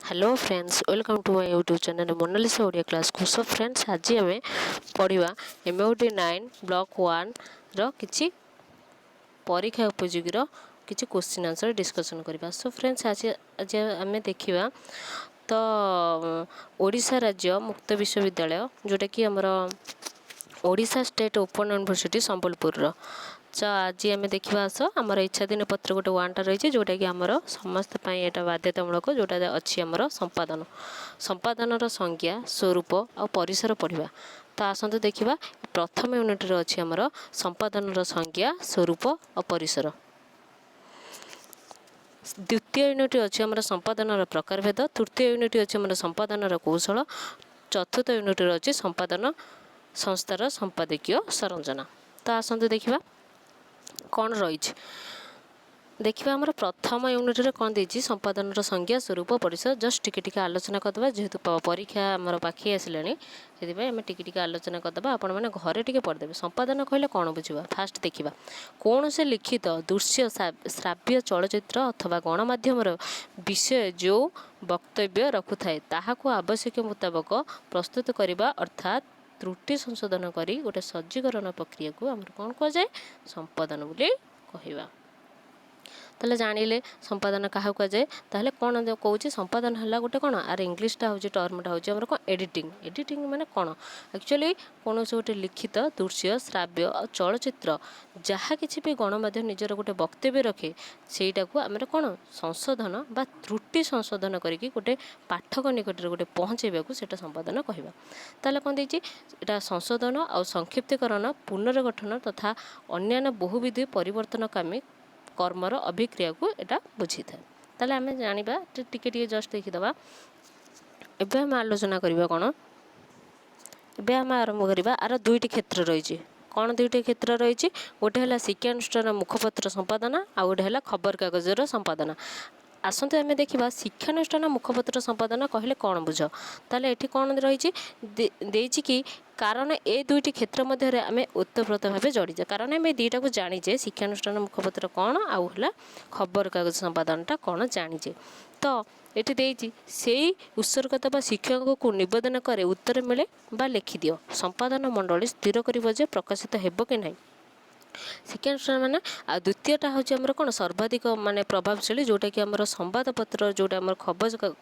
Hello friends, welcome to my YouTube channel Monalisa Odia class को। So friends, आज आम पढ़ा MOD 9 ब्लॉक 1 रो किछि परीक्षा उपयोगी किछि क्वेश्चन आंसर डिस्कशन करबा। सो फ्रेंड्स, आज आम देखिबा तो ओडिशा राज्य मुक्त विश्वविद्यालय जोटा कि हमर Odisha state open university Sambalpur. तो आज आम देखा आस आमर इच्छाधीन पत्र गोटे 1टा रही जोटा कि आमर समस्त यहाँ बाध्यतामूलक जोटा अच्छी आमर संपादन संपादन संज्ञा स्वरूप आ परिसर पढ़ा। तो आसतु देखा प्रथम यूनिट अच्छी आमर संपादन संज्ञा स्वरूप और परिसर। द्वितीय यूनिट अच्छी आमर संपादन प्रकारभेद। तृतीय यूनिट अच्छी आमर संपादन कौशल। चतुर्थ यूनिट अच्छी संपादन संस्थार संपादकीय संरचना। तो आसतु देखा कौन रही देखिए आमर प्रथम यूनिट रे कौन देछि संपादन संज्ञा स्वरूप परिसर। जस्ट टिके आलोचना करदे जेहेतु परीक्षा आमर पाखी आसिलानी से आम टिके आलोचना करदे। आपण मैंने घरे टिके पढ़देवे संपादन कहले कौन बुझा। फास्ट देखा कौन से लिखित दृश्य श्राव्य चलचित्र अथवा गणमाध्यम विषय जो वक्तव्य रखुए ताहाकु आवश्यक मुताबक प्रस्तुत करने अर्थात त्रुटि संशोधन करी गोटे सज्जीकरण प्रक्रिया को आम कौन कह जाए संपादन बोली कहवा। ताले जानिले संपादन क्या कहुए ताले कौन कौन संपादन है गोटे कौन आर इंग्लीशटा हूँ टर्मटा हूँ आम कौन एडिटिंग। एडिटिंग माने कौन एक्चुअली कौन से गोटे लिखित दृश्य श्राव्य और चलचित्र जहाँ किसी भी गणमाध्यम निजर गोटे वक्तव्य रखे सेटा को आम कौन संशोधन बा त्रुटि संशोधन करके गोटे पाठक निकट गोटे पहुँचेबा से संपादन कहवा। ताले कौन देछि एटा संशोधन और संक्षिप्तीकरण पुनर्गठन तथा अन्य बहुविध परिवर्तनकामी कर्मर अभिक्रिया को एटा बुझी था। ताले आम जानिबा टिके जस्ट देखीदबा। एबे हम आलोचना करिबा कौन एबे हम आरंभ करिबा आर दुईटी क्षेत्र रही। कौन दुईटी क्षेत्र रही गोटे है शिक्षानुष्ठान मुखपत्र संपादन आ गोटे है खबर कागजर संपादन। आसतु आम देखा शिक्षानुष्ठान मुखपत्र संपादन कहले कौन बुझ ताले एठी कौन रही देछि कि कारण ए दुईटी क्षेत्र मध्य आम ओतप्रोत भाव जड़ीजे। कारण आम दुईटा को जानीजे शिक्षानुष्ठान मुखपत्र कौन आउ है खबर कागज संपादनटा कौन जानीजे। तो ये देछि से उत्सर्गता बा शिक्षक को निवेदन करे उत्तर मिले बा लिखिदियो संपादन मंडली स्थिर करिबो जे प्रकाशित हेबो कि नहीं। शिक्षानुष्ठान माने आ द्वितीयटा हूँ आमर कौन सर्वाधिक माने प्रभावशाली जोटा कि आमर संवादपत्र जोटा आमर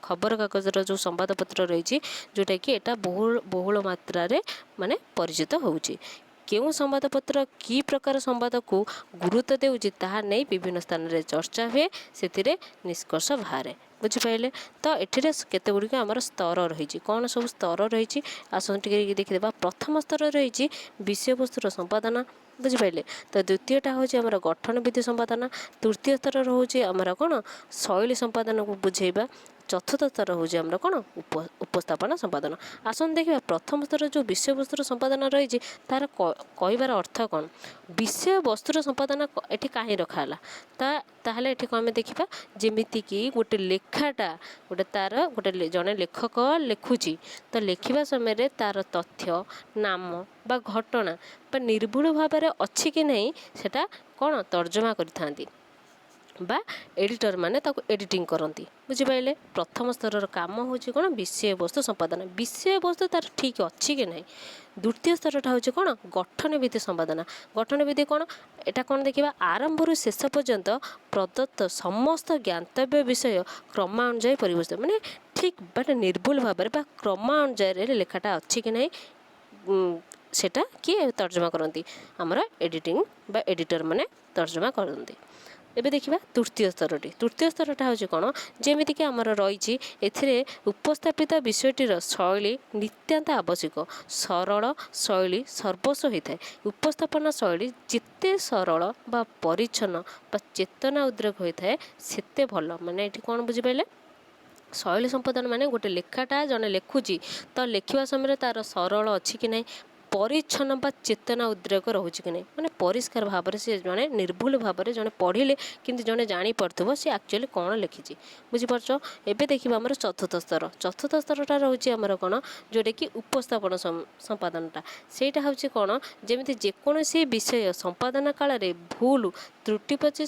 खबर कागजर जो संवादपत्र रही जोटा कि एटा बहुल मात्रा रे माने परिचित होउची। केउं संवादपत्र की प्रकार संवाद को गुरुत्व देउची ताहा नहीं विभिन्न स्थान में चर्चा हुए से निष्कर्ष बाहर बुझिपारे। तो एठिरे केते गुड़िक आमर स्तर रही कौन सब स्तर रही आसत देखीदेवा। प्रथम स्तर रही विषयवस्तुर संपादन बुझिपारे। तो द्वितीयटा हूँ आमर गठन विधि संपादन। तृतीय स्तर रोचे आमर कौन शैली संपादन को बुझेबा। चतुर्थ स्तर हूँ आमर कौन उपस्थापन संपादन। आसन देखा प्रथम स्तर जो विषय वस्तुर संपादन रही तार कहबार अर्थ कौन विषय वस्तुर संपादन एठी कहीं रखाला ताहले एठी आम देखा जेमितिक गोटे लेखाटा गोटे तार गोटे जड़े लेखक लिखुची तो लिखा समय तार तथ्य नाम बा घटना बा निर्भुल भाव में अच्छी कि नहीं सेटा कौन तर्जमा करि बा एडिटर माने ताको एडिटिंग करती बुझिपारे। प्रथम स्तर काम हूँ कौन विषय वस्तु संपादन विषय वस्तु तार ठीक अच्छी कि नहीं। द्वितीय स्तरटा हूँ कौन गठन विधि संपादन। गठन विधि कौन एटा कौन देखा आरंभ रु शेष पर्यंत प्रदत्त समस्त ज्ञातव्य विषय क्रमानुजाई परिवर्तित माने ठीक बाटे निर्भुल भाव में क्रमानुजाई लेखाटा अच्छी कि नहीं सेटा किए तर्जमा करती आमर एडिटिंग बा एडिटर माने तर्जमा करती। एबे देखिबा तृतीय स्तरटी। तृतीय स्तरटा हूँ कौन जेमितिक आमर रही एथिरे उपस्थापित विषयटीर शैली नित्यांत आवश्यक सरल शैली सर्वस्व होता है। उपस्थापन शैली जिते सरल बा परिच्छन्न बा चेतना उद्रेक होता है सेते भल। माने एठी कौन बुझिपारे शैली संपादन माने गोटे लेखाटा जने लिखुची तो लिखा समय तार सरल अच्छी कि नहीं ପରିଚ୍ଛନ୍ନ ବା ଚେତନା ଉଦ୍ରେକ ରହୁଛି କି ନାହିଁ, ମାନେ ପରିଷ୍କାର ଭାବରେ ସେ ଜଣେ ନିର୍ଭୁଲ ଭାବରେ ଜଣେ ପଢ଼ିଲେ କିନ୍ତୁ ଜଣେ ଜାଣିପାରୁଥିବ ସେ ଆକ୍ଚୁଆଲି କ'ଣ ଲେଖିଛି। ବୁଝିପାରୁଛ। ଏବେ ଦେଖିବା ଆମର ଚତୁର୍ଥ ସ୍ତରଟା ରହୁଛି ଆମର କ'ଣ, ଯେଉଁଟାକି ଉପସ୍ଥାପନ ସମ୍ପାଦନଟା। ସେଇଟା ହେଉଛି କ'ଣ, ଯେମିତି ଯେକୌଣସି ବିଷୟ ସମ୍ପାଦନା କାଳରେ ଭୁଲ ତ୍ରୁଟି ପ୍ରତି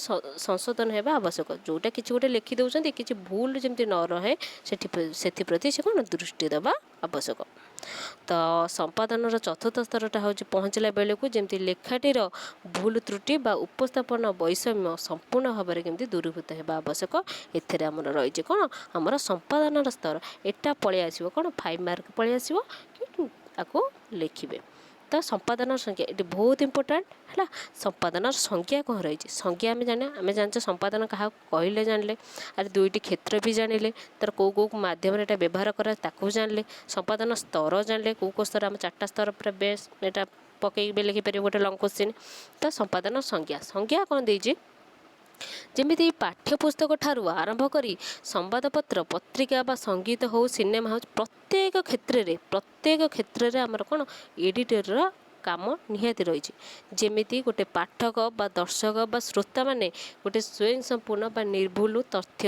ସଂଶୋଧନ ହେବା ଆବଶ୍ୟକ। ଯେଉଁଟା କିଛି ଗୋଟେ ଲେଖି ଦେଉଛନ୍ତି କିଛି ଭୁଲ ଯେମିତି ନ ରହେ ସେଥିପ୍ରତି ସେ କ'ଣ ଦୃଷ୍ଟି ଦେବା ଆବଶ୍ୟକ। ତ ସମ୍ପାଦନର ଚତୁର୍ଥ ସ୍ତରଟା ହେଉଛି ପହଞ୍ଚିଲା ବେଳକୁ ଯେମିତି ଲେଖାଟିର ଭୁଲ ତ୍ରୁଟି ବା ଉପସ୍ଥାପନ ବୈଷମ୍ୟ ସମ୍ପୂର୍ଣ୍ଣ ଭାବରେ କେମିତି ଦୂରୀଭୂତ ହେବା ଆବଶ୍ୟକ। ଏଥିରେ ଆମର ରହିଛି କ'ଣ, ଆମର ସମ୍ପାଦନର ସ୍ତର। ଏଟା ପଳେଇ ଆସିବ କ'ଣ, 5 ମାର୍କ ପଳେଇ ଆସିବ କି ତାକୁ ଲେଖିବେ। ତ ସମ୍ପାଦନର ସଂଜ୍ଞା ଏଠି ବହୁତ ଇମ୍ପୋର୍ଟାଣ୍ଟ ହେଲା। ସମ୍ପାଦନର ସଂଜ୍ଞା କ'ଣ ରହିଛି, ସଂଜ୍ଞା ଆମେ ଜାଣିଛେ ସମ୍ପାଦନ କାହାକୁ କହିଲେ ଜାଣିଲେ, ଆରେ 2ଟି କ୍ଷେତ୍ର ବି ଜାଣିଲେ, ତାର କେଉଁ ମାଧ୍ୟମରେ ଏଟା ବ୍ୟବହାର କରାଏ ତାକୁ ଜାଣିଲେ, ସମ୍ପାଦନ ସ୍ତର ଜାଣିଲେ କେଉଁ ସ୍ତର, ଆମ 4ଟା ସ୍ତର ପୁରା ବେଶ ଏଟା ପକେଇକି ଲେଖିପାରିବ ଗୋଟେ ଲଙ୍ଗ କୋଶ୍ଚିନ୍। ତ ସମ୍ପାଦନ ସଂଜ୍ଞା କ'ଣ ଦେଇଛି, ଯେମିତି ପାଠ୍ୟପୁସ୍ତକ ଠାରୁ ଆରମ୍ଭ କରି ସମ୍ବାଦପତ୍ର ପତ୍ରିକା ବା ସଙ୍ଗୀତ ହେଉ ସିନେମା ହେଉ ପ୍ରତ୍ୟେକ କ୍ଷେତ୍ରରେ ଆମର କ'ଣ ଏଡ଼ିଟରର କାମ ନିହାତି ରହିଛି। ଯେମିତି ଗୋଟେ ପାଠକ ବା ଦର୍ଶକ ବା ଶ୍ରୋତାମାନେ ଗୋଟେ ସ୍ୱୟଂ ସମ୍ପୂର୍ଣ୍ଣ ବା ନିର୍ଭୁଲ ତଥ୍ୟ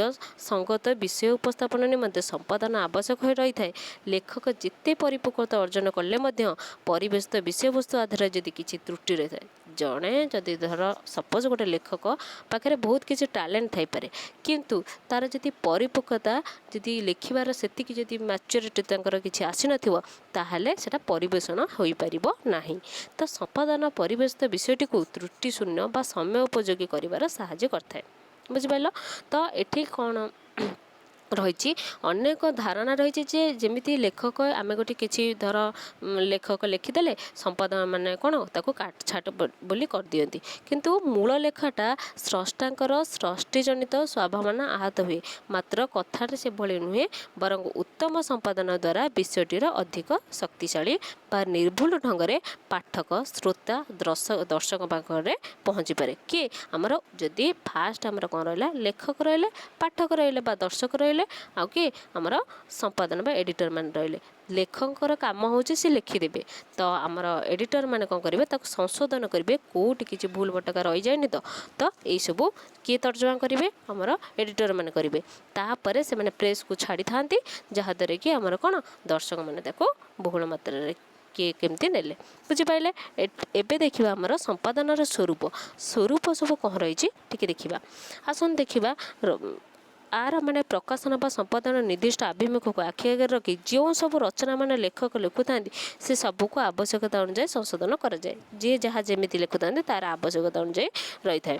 ସଙ୍ଗତ ବିଷୟ ଉପସ୍ଥାପନ ନିମନ୍ତେ ସମ୍ପାଦନ ଆବଶ୍ୟକ ହୋଇ ରହିଥାଏ। ଲେଖକ ଯେତେ ପରିପକ୍ୱତା ଅର୍ଜନ କଲେ ମଧ୍ୟ ପରିବେଶିତ ବିଷୟବସ୍ତୁ ଆଧାରରେ ଯଦି କିଛି ତ୍ରୁଟି ରହିଥାଏ, ଜଣେ ଯଦି ଧର ସପୋଜ ଗୋଟେ ଲେଖକ ପାଖରେ ବହୁତ କିଛି ଟ୍ୟାଲେଣ୍ଟ ଥାଇପାରେ କିନ୍ତୁ ତାର ଯଦି ପରିପକ୍ୱତା ଯଦି ଲେଖିବାର ସେତିକି ଯଦି ମ୍ୟାଚୁରିଟି ତାଙ୍କର କିଛି ଆସିନଥିବ ତାହେଲେ ସେଟା ପରିବେଷଣ ହୋଇପାରିବ ନାହିଁ। ତ ସମ୍ପାଦନ ପରିବେଶିତ ବିଷୟଟିକୁ ତ୍ରୁଟି ଶୂନ୍ୟ ବା ସମୟ ଉପଯୋଗୀ କରିବାର ସାହାଯ୍ୟ କରିଥାଏ। ବୁଝିପାରିଲ। ତ ଏଠି କ'ଣ ରହିଛି, ଅନେକ ଧାରଣା ରହିଛି ଯେ ଯେମିତି ଲେଖକ ଆମେ ଗୋଟେ କିଛି ଧର ଲେଖକ ଲେଖିଦେଲେ ସମ୍ପାଦକ ମାନେ କ'ଣ ତାକୁ କାଟଛାଟ ବୋଲି କରିଦିଅନ୍ତି, କିନ୍ତୁ ମୂଳ ଲେଖାଟା ସ୍ରଷ୍ଟାଙ୍କର ସୃଷ୍ଟିଜନିତ ସ୍ୱାଭାବନା ଆହତ ହୁଏ। ମାତ୍ର କଥାଟା ସେଭଳି ନୁହେଁ, ବରଂ ଉତ୍ତମ ସମ୍ପାଦନ ଦ୍ୱାରା ବିଷୟଟିର ଅଧିକ ଶକ୍ତିଶାଳୀ ବା ନିର୍ଭୁଲ ଢଙ୍ଗରେ ପାଠକ ଶ୍ରୋତା ଦର୍ଶକ ପାଖରେ ପହଞ୍ଚିପାରେ। କିଏ ଆମର ଯଦି ଫାଷ୍ଟ ଆମର କ'ଣ ରହିଲା, ଲେଖକ ରହିଲେ, ପାଠକ ରହିଲେ ବା ଦର୍ଶକ ରହିଲେ, ଆଉ କିଏ ଆମର ସମ୍ପାଦନ ବା ଏଡ଼ିଟର ମାନେ ରହିଲେ। ଲେଖକଙ୍କର କାମ ହେଉଛି ସେ ଲେଖିଦେବେ, ତ ଆମର ଏଡ଼ିଟର ମାନେ କ'ଣ କରିବେ, ତାକୁ ସଂଶୋଧନ କରିବେ, କେଉଁଠି କିଛି ଭୁଲ ଭଟକା ରହିଯାଏନି ତ ଏଇସବୁ କିଏ ତର୍ଜମା କରିବେ, ଆମର ଏଡ଼ିଟର ମାନେ କରିବେ। ତାପରେ ସେମାନେ ପ୍ରେସକୁ ଛାଡ଼ିଥାନ୍ତି, ଯାହାଦ୍ୱାରା କି ଆମର କ'ଣ ଦର୍ଶକମାନେ ତାକୁ ବହୁଳ ମାତ୍ରାରେ କିଏ କେମିତି ନେଲେ। ବୁଝିପାରିଲେ। ଏବେ ଦେଖିବା ଆମର ସମ୍ପାଦନର ସ୍ୱରୂପ ସବୁ କ'ଣ ରହିଛି ଟିକେ ଦେଖିବା। ଆସନ୍ତୁ ଦେଖିବା ଆର ମାନେ ପ୍ରକାଶନ ବା ସମ୍ପାଦନ ନିର୍ଦ୍ଦିଷ୍ଟ ଆଭିମୁଖ୍ୟକୁ ଆଖି ଆଗରେ ରଖି ଯେଉଁ ସବୁ ରଚନା ମାନେ ଲେଖକ ଲେଖୁଥାନ୍ତି ସେ ସବୁକୁ ଆବଶ୍ୟକତା ଅନୁଯାୟୀ ସଂଶୋଧନ କରାଯାଏ। ଯିଏ ଯାହା ଯେମିତି ଲେଖୁଥାନ୍ତି ତାର ଆବଶ୍ୟକତା ଅନୁଯାୟୀ ରହିଥାଏ।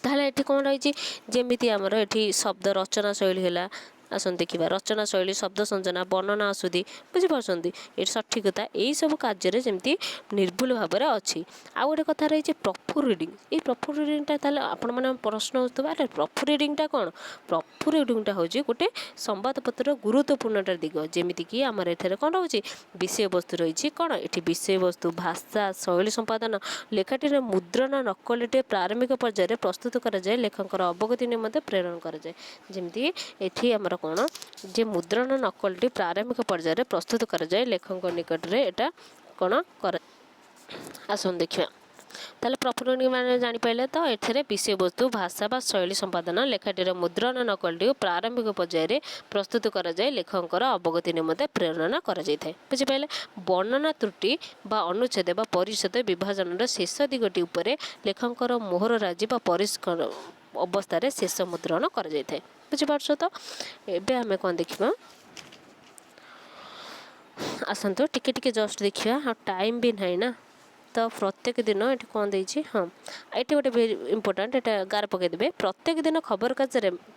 ତାହେଲେ ଏଠି କ'ଣ ରହିଛି, ଯେମିତି ଆମର ଏଠି ଶବ୍ଦ ରଚନା ଶୈଳୀ ହେଲା। ଆସନ୍ତୁ ଦେଖିବା ରଚନା ଶୈଳୀ, ଶବ୍ଦ ସଂଯୋଜନା, ବର୍ଣ୍ଣନା ଆସୁତି, ବୁଝିପାରୁଛନ୍ତି ଏଠି ସଠିକତା ଏଇସବୁ କାର୍ଯ୍ୟରେ ଯେମିତି ନିର୍ଭୁଲ ଭାବରେ ଅଛି। ଆଉ ଗୋଟେ କଥା ରହିଛି ପ୍ରଫୁର ରିଡ଼ିଂ। ଏଇ ପ୍ରଫୁର ରିଡ଼ିଂଟା ତାହେଲେ ଆପଣମାନେ ପ୍ରଶ୍ନ ହେଉଥିବ, ଆରେ ପ୍ରଫୁର ରିଡ଼ିଂଟା କ'ଣ? ପ୍ରଫୁର ରିଡ଼ିଂଟା ହେଉଛି ଗୋଟେ ସମ୍ବାଦପତ୍ରର ଗୁରୁତ୍ୱପୂର୍ଣ୍ଣଟା ଦିଗ। ଯେମିତିକି ଆମର ଏଠାରେ କ'ଣ ରହୁଛି, ବିଷୟବସ୍ତୁ ରହିଛି। କ'ଣ ଏଠି ବିଷୟବସ୍ତୁ, ଭାଷା, ଶୈଳୀ ସମ୍ପାଦନ, ଲେଖାଟିର ମୁଦ୍ରଣ ନକଲଟିଏ ପ୍ରାରମ୍ଭିକ ପର୍ଯ୍ୟାୟରେ ପ୍ରସ୍ତୁତ କରାଯାଏ, ଲେଖକଙ୍କର ଅବଗତି ନିମନ୍ତେ ପ୍ରେରଣ କରାଯାଏ। ଯେମିତି ଏଠି ଆମର କ'ଣ ଯେ ମୁଦ୍ରଣ ନକଲଟି ପ୍ରାରମ୍ଭିକ ପର୍ଯ୍ୟାୟରେ ପ୍ରସ୍ତୁତ କରାଯାଏ, ଲେଖକଙ୍କ ନିକଟରେ ଏଟା କ'ଣ କରା। ଆସନ୍ତୁ ଦେଖିବା। ତାହେଲେ ପ୍ରଫୁର ରିଡ଼ିଂ ମାନେ ଜାଣିପାରିଲେ ତ ଏଠାରେ ବିଷୟବସ୍ତୁ, ଭାଷା ବା ଶୈଳୀ ସମ୍ପାଦନ, ଲେଖାଟିର ମୁଦ୍ରଣ ନକଲଟିକୁ ପ୍ରାରମ୍ଭିକ ପର୍ଯ୍ୟାୟରେ ପ୍ରସ୍ତୁତ କରାଯାଏ, ଲେଖକଙ୍କର ଅବଗତି ନିମନ୍ତେ ପ୍ରେରଣା କରାଯାଇଥାଏ। ବୁଝିପାରିଲେ। ବର୍ଣ୍ଣନା ତ୍ରୁଟି ବା ଅନୁଚ୍ଛେଦ ବା ପରିଚ୍ଛେଦ ବିଭାଜନର ଶେଷ ଦିଗଟି ଉପରେ ଲେଖକଙ୍କର ମୋହର ରାଜି ବା ପରିଷ୍କାର ଅବସ୍ଥାରେ ଶେଷ ମୁଦ୍ରଣ କରାଯାଇଥାଏ। ବୁଝିପାରୁଛ ତ। ଏବେ ଆମେ କ'ଣ ଦେଖିବା, ଆସନ୍ତୁ ଟିକେ ଜଷ୍ଟ ଦେଖିବା, ଆଉ ଟାଇମ୍ ବି ନାହିଁ ନା, ତ ପ୍ରତ୍ୟେକ ଦିନ ଏଠି କ'ଣ ଦେଇଛି, ହଁ ଏଠି ଗୋଟେ ଭେରି ଇମ୍ପୋର୍ଟାଣ୍ଟ, ଏଟା ଗାର ପକାଇଦେବେ। ପ୍ରତ୍ୟେକ ଦିନ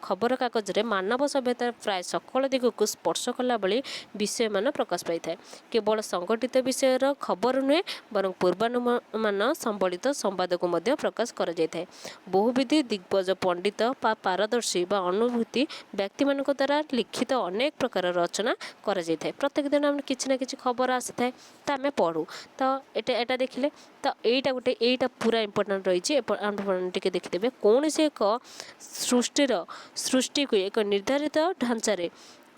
ଖବରକାଗଜରେ ମାନବ ସଭ୍ୟତାର ପ୍ରାୟ ସକଳ ଦିଗକୁ ସ୍ପର୍ଶ କଲା ଭଳି ବିଷୟମାନ ପ୍ରକାଶ ପାଇଥାଏ। କେବଳ ସଂଗଠିତ ବିଷୟର ଖବର ନୁହେଁ, ବରଂ ପୂର୍ବାନୁମାନ ସମ୍ବଳିତ ସମ୍ବାଦକୁ ମଧ୍ୟ ପ୍ରକାଶ କରାଯାଇଥାଏ। ବହୁବିଧ ଦିଗ୍ଗଜ ପଣ୍ଡିତ ବା ପାରଦର୍ଶୀ ବା ଅନୁଭୂତି ବ୍ୟକ୍ତିମାନଙ୍କ ଦ୍ୱାରା ଲିଖିତ ଅନେକ ପ୍ରକାର ରଚନା କରାଯାଇଥାଏ। ପ୍ରତ୍ୟେକ ଦିନ ଆମର କିଛି ନା କିଛି ଖବର ଆସିଥାଏ, ତ ଆମେ ପଢ଼ୁ। ତ ଏଟା ଦେଖିଲେ ତ ଏଇଟା ପୁରା ଇମ୍ପୋର୍ଟାଣ୍ଟ ରହିଛି। ଟିକେ ଦେଖିଦେବେ, କୌଣସି ଏକ ସୃଷ୍ଟିକୁ ଏକ ନିର୍ଦ୍ଧାରିତ ଢାଞ୍ଚାରେ